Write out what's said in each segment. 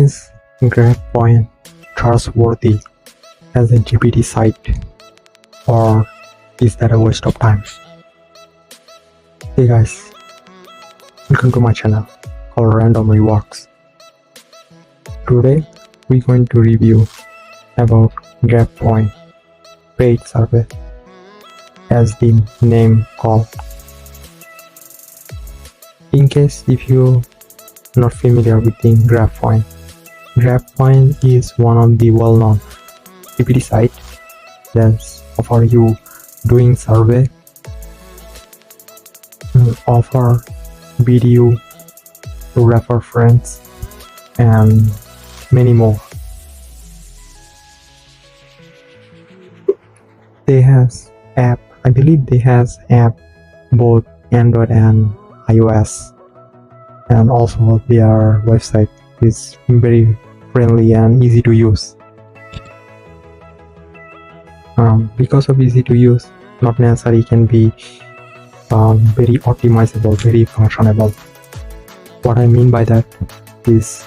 Is GrabPoint trustworthy as a GPT site, or is that a waste of time? Hey guys, welcome to my channel called Random Reworks. Today we're going to review about GrabPoint paid survey, as the name called. In case if you're not familiar with the GrabPoint is one of the well-known GPT sites that offer you doing survey, offer video to refer friends, and many more. They has app, I believe they has app both Android and iOS, and also their website is very friendly and easy to use. Because of easy to use, not necessarily can be very optimizable, very functionable. What I mean by that is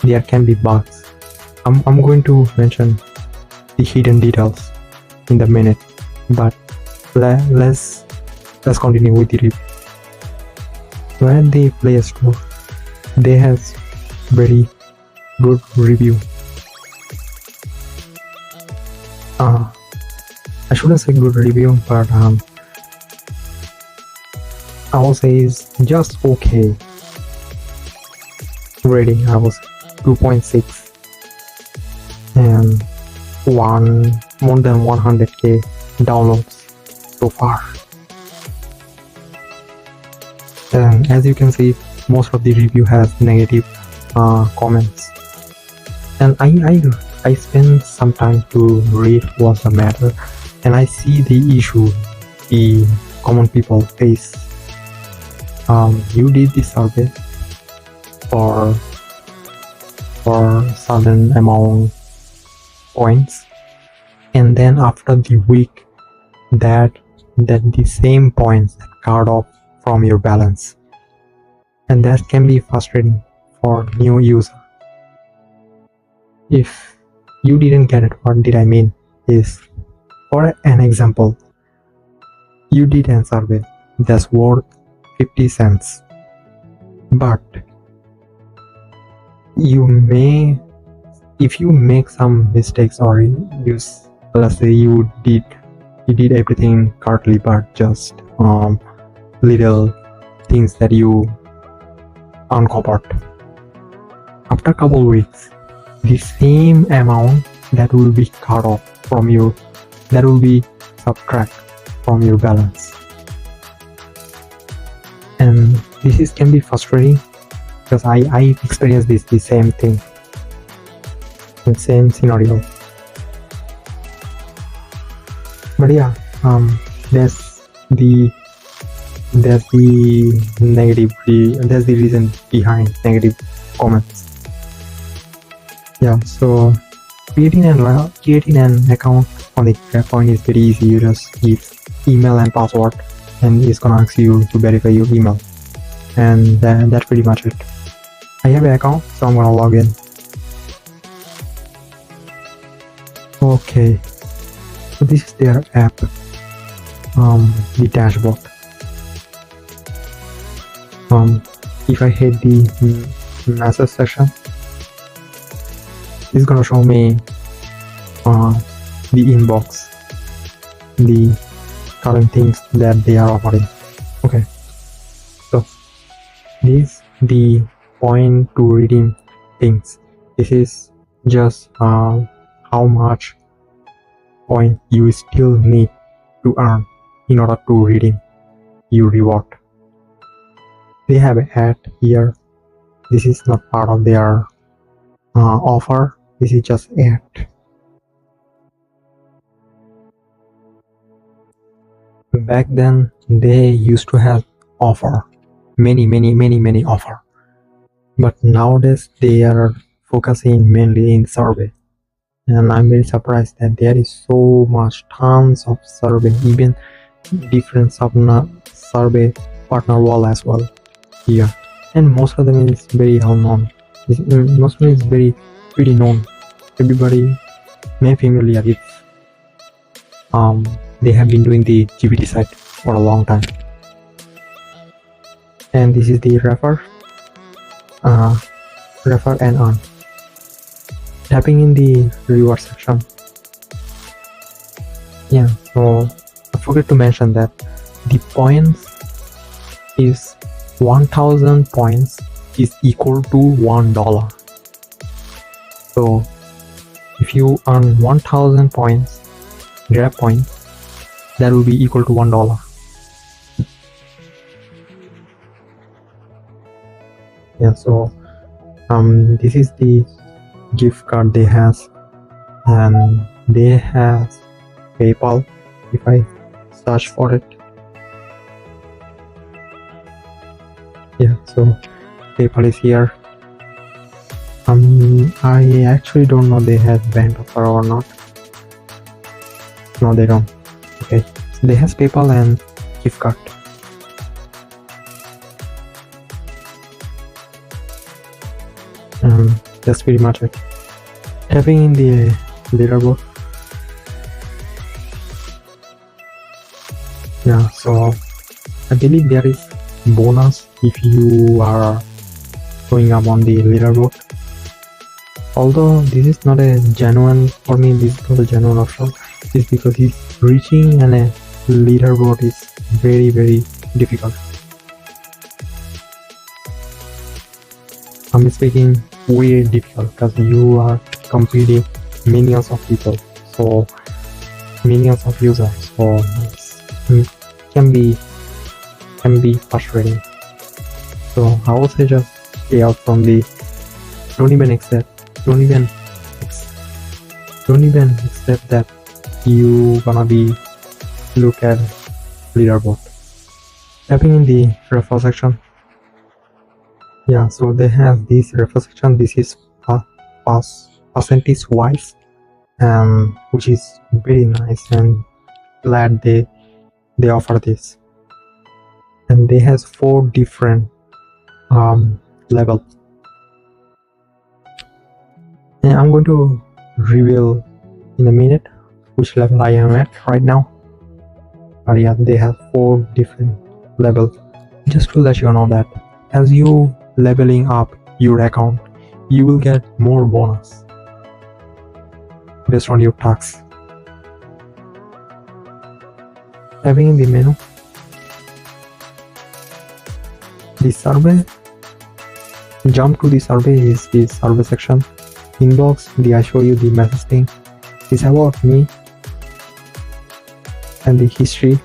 there can be bugs. I'm going to mention the hidden details in the minute, but let's continue with the review. When the Play Store, they have very good review. I shouldn't say good review, but I will say is just okay. Rating I was 2.6 and more than 100k downloads so far. And as you can see, most of the review has negative comments, and I spent some time to read what's the matter, and I see the issue the common people face. You did the survey for certain amount points, and then after the week that the same points cut off from your balance, and that can be frustrating for new user. If you didn't get it, what did I mean is, for an example, you did a survey that's worth 50 cents, but you may, if you make some mistakes, or let's say you did everything correctly, but just little things that you uncovered, after a couple weeks, the same amount that will be cut off from you, that will be subtract from your balance. And this can be frustrating, because I experienced the same thing, the same scenario. But yeah, that's the reason behind negative comments. Yeah, so creating an account on the GrabPoint is very easy. You just give email and password, and it's gonna ask you to verify your email, and that's pretty much it. I have an account, so I'm gonna log in. Okay, so this is their app, the dashboard. If I hit the message section, it's gonna show me the inbox, the current things that they are offering. Okay, so this the point to redeem things. This is just how much point you still need to earn in order to redeem your reward. They have an ad here. This is not part of their offer. This is just ad. Back then they used to have offer, many offer, but nowadays they are focusing mainly in survey, and I'm very surprised that there is so much tons of survey, even different survey partner wall as well here, and most of them is very unknown. Informational is pretty known. Everybody may familiar if they have been doing the GPT site for a long time. And this is the refer and earn. Tapping in the reward section. Yeah, so I forgot to mention that the points is 1000 points is equal to $1. So if you earn 1000 points, grab points, that will be equal to $1. Yeah, so this is the gift card they has, and they has PayPal. If I search for it, yeah, so PayPal is here. I actually don't know they have bank offer or not. No, they don't. Okay, so they has PayPal and gift card. That's pretty much it. Tapping in the leaderboard. Yeah, so I believe there is bonus if you are going up on the leaderboard. Although this is not a genuine for me, this is not a genuine option. It's because it's reaching and a leaderboard is very difficult. I'm speaking way difficult because you are competing millions of people, so millions of users, so it can be frustrating. So I would say just stay out from the don't even accept that you gonna be look at leaderboard. Tapping in the refer section. Yeah, so they have this refer section. This is percentage wise, which is very nice, and glad they offer this. And they has 4 different levels. And I'm going to reveal in a minute which level I am at right now. But yeah, they have 4 different levels. Just to let you know that as you leveling up your account, you will get more bonus based on your tasks. Having in the menu, the survey, jump to the survey is the survey section. Inbox, I show you the message thing, is about me, and the history,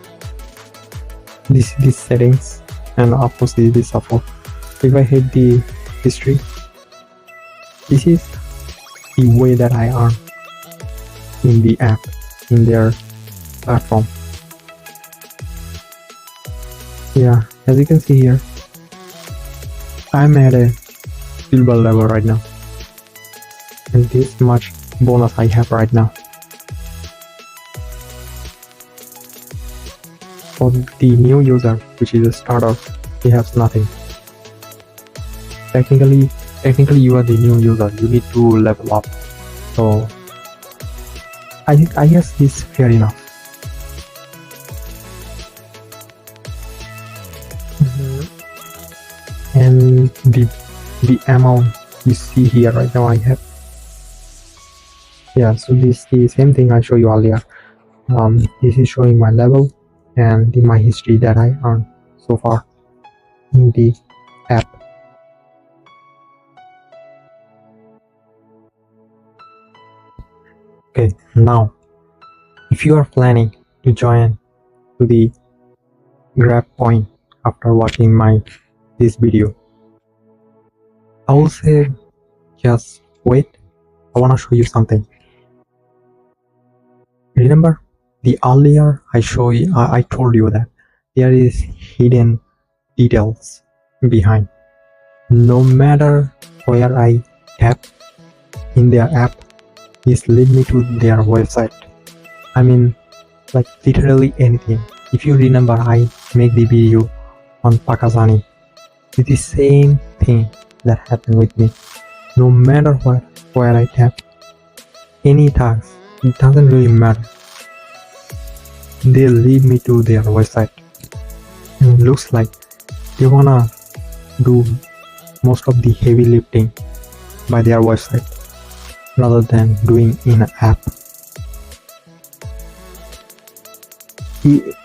these settings, and of course the support. If I hit the history, this is the way that I earn in the app, in their platform. Yeah, as you can see here, I'm at a silver level right now, and this much bonus I have right now. For the new user, which is a starter, he has nothing. Technically you are the new user, you need to level up, so I guess it's fair enough. And the amount you see here right now I have, yeah, so this is the same thing I showed you earlier. This is showing my level and my history that I earned so far in the app. Okay, now if you are planning to join to the GrabPoint after watching this video, I will say just wait. I want to show you something. Remember the earlier I told you that there is hidden details behind. No matter where I tap in their app, is lead me to their website. I mean, like literally anything. If you remember, I make the video on Pakistani. It's the same thing that happened with me. no matter where I tap any tags, it doesn't really matter. They lead me to their website. And it looks like they wanna do most of the heavy lifting by their website rather than doing in an app.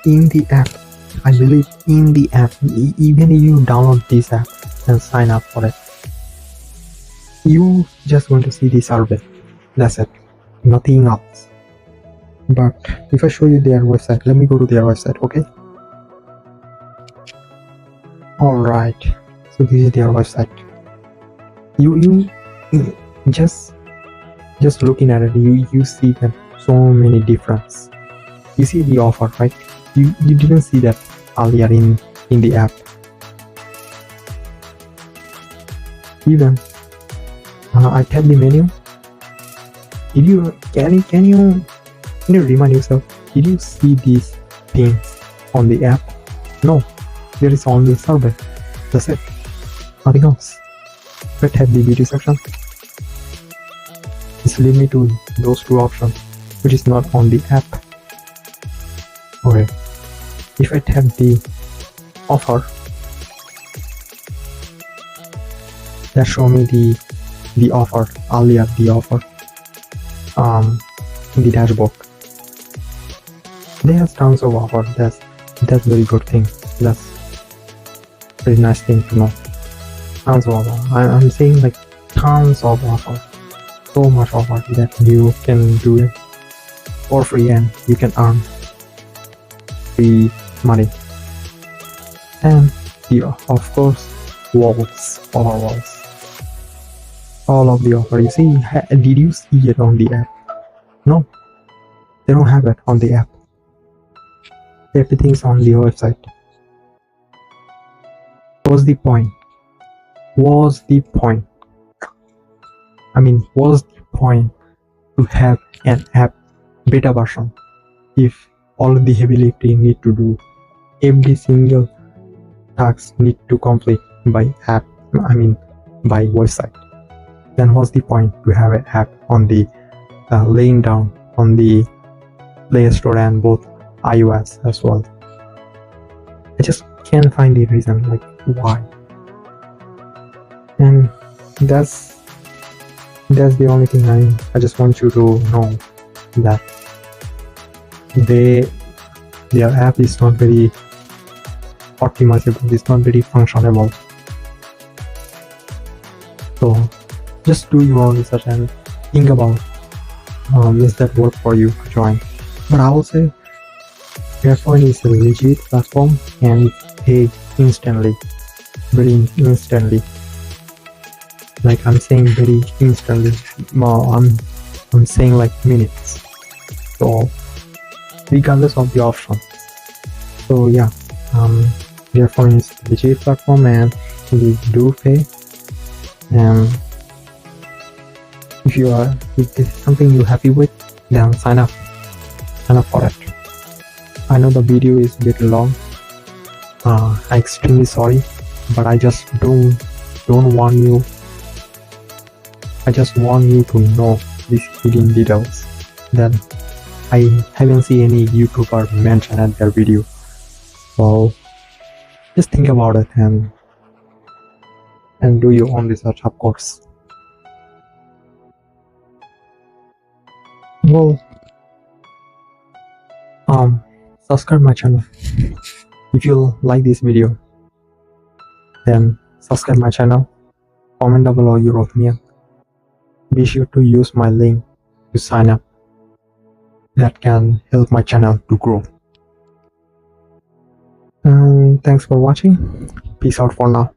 In the app, I believe in the app, even if you download this app and sign up for it, you just going to see the survey. That's it, nothing else. But if I show you their website, let me go to their website, okay? Alright, so this is their website. You just looking at it, you see that so many difference. You see the offer, right? You didn't see that earlier in the app. Even I tap the menu. Did you can you remind yourself? Did you see these things on the app? No, there is only a survey. That's it. Nothing else. Let's tap the beauty section. It's lead me to those two options, which is not on the app. Okay. If I tap the offer, that show me the offer earlier, the offer in the dashboard. They have tons of offers. That's very good thing. That's very nice thing to know. Tons of offers. I'm saying like tons of offers. So much offer that you can do it for free and you can earn free money. And of course, walls, all of the offer. You see, did you see it on the app? No, they don't have it on the app. Everything's on the website. What's the point? Was the point to have an app beta version if all of the heavy lifting need to do, every single task need to complete by app, by website? Then what's the point to have an app on the laying down on the Play Store and both iOS as well? I just can't find the reason, like why. And that's the only thing I just want you to know, that their app is not very optimizable, it's not very functionable. So just do your own research and think about is that work for you to join. But I will say GrabPoints is a legit platform and it pays instantly, very instantly. Like I'm saying very instantly. I'm saying like minutes. So regardless of the option. So yeah, GrabPoints is a legit platform and they do pay. And if this is something you're happy with, then sign up for it. I know the video is a bit long. I'm extremely sorry, but I just don't want you. I just want you to know these hidden details that I haven't seen any YouTuber mention at their video. So just think about it and do your own research, of course. Well, subscribe my channel. If you like this video, then subscribe my channel, comment down below your opinion. Be sure to use my link to sign up. That can help my channel to grow. And thanks for watching. Peace out for now.